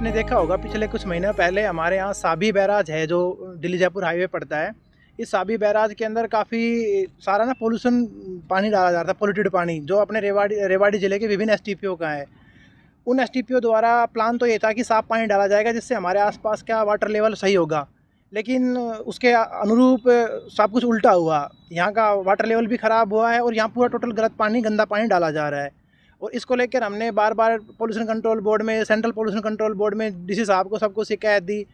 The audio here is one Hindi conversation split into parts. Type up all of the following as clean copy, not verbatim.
आपने देखा होगा पिछले कुछ महीनों पहले हमारे यहाँ साबी बैराज है जो दिल्ली जयपुर हाईवे पड़ता है। इस साबी बैराज के अंदर काफ़ी सारा ना पोल्यूशन पानी डाला जा रहा था, पोल्यूटेड पानी जो अपने रेवाड़ी ज़िले के विभिन्न एसटीपीओ का है। उन एसटीपीओ द्वारा प्लान तो ये था कि साफ़ पानी डाला जाएगा जिससे हमारे आसपास का वाटर लेवल सही होगा, लेकिन उसके अनुरूप सब कुछ उल्टा हुआ। यहाँ का वाटर लेवल भी ख़राब हुआ है और यहाँ पूरा टोटल गलत पानी, गंदा पानी डाला जा रहा है। और इसको लेकर हमने बार बार पोल्यूशन कंट्रोल बोर्ड में, सेंट्रल पोल्यूशन कंट्रोल बोर्ड में डीसी साहब को सबको शिकायत दी,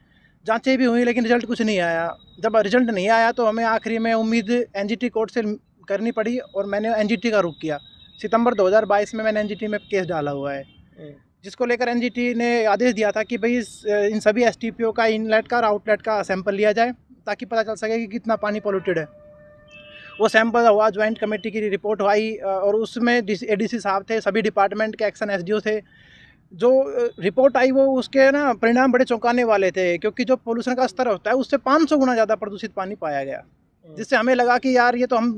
जांचें भी हुई, लेकिन रिजल्ट कुछ नहीं आया। जब रिजल्ट नहीं आया तो हमें आखिरी में उम्मीद एनजीटी कोर्ट से करनी पड़ी और मैंने एनजीटी का रुख किया। सितंबर 2022 में मैंने एनजीटी में केस डाला हुआ है, जिसको लेकर एनजीटी ने आदेश दिया था कि भाई इन सभी एसटीपीओ का इनलेट का और आउटलेट का सैंपल लिया जाए ताकि पता चल सके कि कितना पानी पोल्यूटेड है। वो सैंपल हुआ, ज्वाइंट कमेटी की रिपोर्ट आई और उसमें एडीसी साहब थे, सभी डिपार्टमेंट के एक्शन एसडीओ थे। जो रिपोर्ट आई वो उसके ना परिणाम बड़े चौंकाने वाले थे, क्योंकि जो पोल्यूशन का स्तर होता है उससे 500 गुना ज़्यादा प्रदूषित पानी पाया गया, जिससे हमें लगा कि यार ये तो हम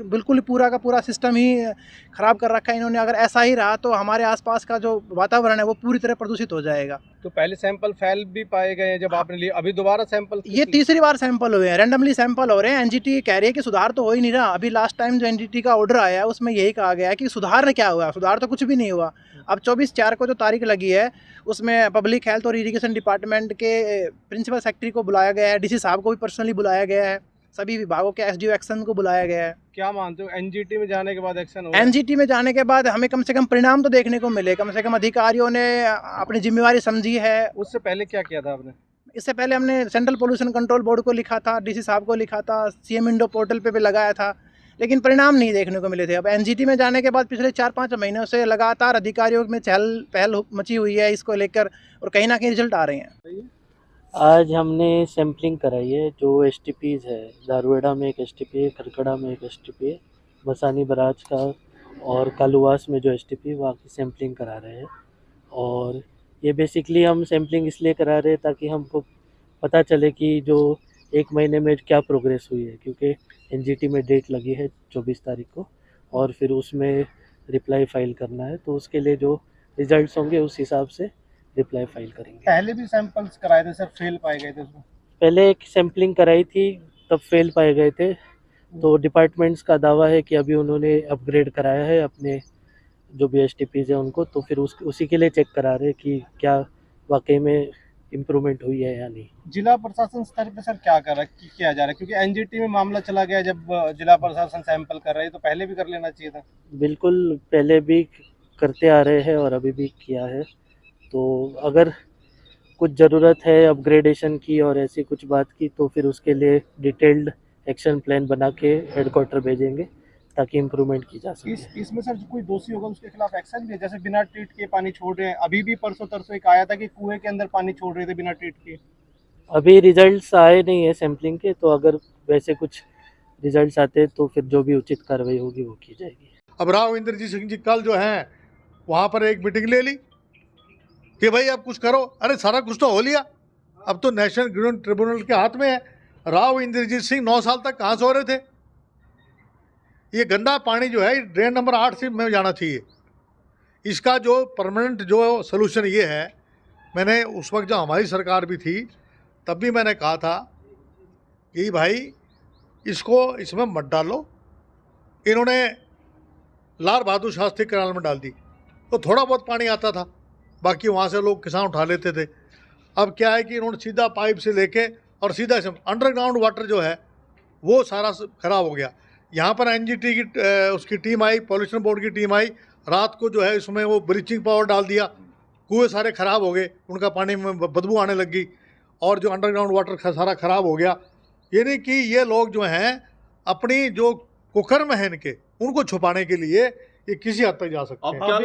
बिल्कुल पूरा का पूरा सिस्टम ही ख़राब कर रखा है इन्होंने। अगर ऐसा ही रहा तो हमारे आसपास का जो वातावरण है वो पूरी तरह प्रदूषित हो जाएगा। तो पहले सैंपल फेल भी पाए गए हैं जब आपने लिए, अभी दोबारा सैंपल? ये तीसरी बार सैंपल हुए हैं, रैंडमली सैंपल हो रहे हैं। एनजीटी कह रही है कि सुधार तो हो ही नहीं रहा। अभी लास्ट टाइम जो एनजीटी का ऑर्डर आया है उसमें यही कहा गया है कि सुधार क्या हुआ, सुधार तो कुछ भी नहीं हुआ। अब 24/4 को जो तारीख लगी है उसमें पब्लिक हेल्थ और इरिगेशन डिपार्टमेंट के प्रिंसिपल सेक्रेटरी को बुलाया गया है, डीसी साहब को भी पर्सनली बुलाया गया है, सभी विभागों के एसडीओ एक्शन को बुलाया गया है। क्या मानते हो एनजीटी में जाने के बाद एक्शन होगा? एनजीटी में जाने के बाद हमें कम से कम परिणाम तो देखने को मिले, कम से कम अधिकारियों ने अपनी जिम्मेवारी समझी है। उससे पहले क्या किया था आपने? इससे पहले हमने सेंट्रल पोल्यूशन कंट्रोल बोर्ड को लिखा था, डीसी साहब को लिखा था, सीएम इंडो पोर्टल पे भी लगाया था, लेकिन परिणाम नहीं देखने को मिले थे। अब एनजीटी में जाने के बाद पिछले 4-5 महीनों से लगातार अधिकारियों में चहल पहल मची हुई है इसको लेकर, और कहीं ना कहीं रिजल्ट आ रहे हैं। आज हमने सैम्पलिंग कराई है जो एसटीपीज है। दारुएड़ा में एक एसटीपी है, खरकड़ा में एक एसटीपी है, मसानी बराज का और कालुवास में जो एसटीपी वहाँ की सैम्पलिंग करा रहे हैं। और ये बेसिकली हम सैम्पलिंग इसलिए करा रहे हैं ताकि हमको पता चले कि जो 1 महीने में क्या प्रोग्रेस हुई है, क्योंकि एनजीटी में डेट लगी है 24 तारीख को और फिर उसमें रिप्लाई फाइल करना है, तो उसके लिए जो रिजल्ट्स होंगे उस हिसाब से रिप्लाई फाइल करेंगे। पहले भी सैंपल्स कराए थे सर, फेल पाए गए थे उसमें? पहले एक सैम्पलिंग कराई थी तब फेल पाए गए थे, तो डिपार्टमेंट्स का दावा है कि अभी उन्होंने अपग्रेड कराया है अपने जो भी एसटीपीज है उनको, तो फिर उसी के लिए चेक करा रहे हैं कि क्या वाकई में इम्प्रूवमेंट हुई है या नहीं। जिला प्रशासन स्तर पे सर क्या कर रहा है, किया जा रहा है? क्योंकि एनजीटी में मामला चला गया, जब जिला प्रशासन सैंपल कर रहा है तो पहले भी कर लेना चाहिए था। बिल्कुल, पहले भी करते आ रहे हैं और अभी भी किया है। तो अगर कुछ ज़रूरत है अपग्रेडेशन की और ऐसी कुछ बात की तो फिर उसके लिए डिटेल्ड एक्शन प्लान बना के हेडक्वार्टर भेजेंगे ताकि इम्प्रूवमेंट की जा सके। इसमें सर कोई दोषी होगा उसके खिलाफ एक्शन भी है? जैसे बिना ट्रीट के पानी छोड़ रहे हैं, अभी भी परसों तरसों एक आया था कि कुएं के अंदर पानी छोड़ रहे थे बिना ट्रीट के। अभी रिजल्ट्स आए नहीं है सैम्पलिंग के, तो अगर वैसे कुछ रिजल्ट्स आते हैं तो फिर जो भी उचित कार्रवाई होगी वो की जाएगी। अब राव इंद्रजीत सिंह जी कल जो हैं वहाँ पर एक मीटिंग ले ली कि भाई अब कुछ करो। अरे सारा कुछ तो हो लिया, अब तो नेशनल ग्रीन ट्रिब्यूनल के हाथ में है। राव इंद्रजीत सिंह 9 साल तक कहाँ सो रहे थे? ये गंदा पानी जो है ड्रेन नंबर 8 से में जाना चाहिए। इसका जो परमानेंट जो सलूशन ये है, मैंने उस वक्त जब हमारी सरकार भी थी तब भी मैंने कहा था कि भाई इसको इसमें मत डालो। इन्होंने लाल बहादुर शास्त्री कैनाल में डाल दी तो थोड़ा बहुत पानी आता था, बाकी वहाँ से लोग किसान उठा लेते थे। अब क्या है कि इन्होंने सीधा पाइप से लेके और सीधा अंडरग्राउंड वाटर जो है वो सारा ख़राब हो गया। यहाँ पर एनजीटी की उसकी टीम आई, पॉल्यूशन बोर्ड की टीम आई, रात को जो है इसमें वो ब्लीचिंग पाउडर डाल दिया, कुएँ सारे ख़राब हो गए, उनका पानी में बदबू आने लग गई और जो अंडरग्राउंड वाटर सारा ख़राब हो गया। यानी कि ये लोग जो हैं अपनी जो कुकर्म है इनके, उनको छुपाने के लिए ये किसी हद तक जा सकते हैं।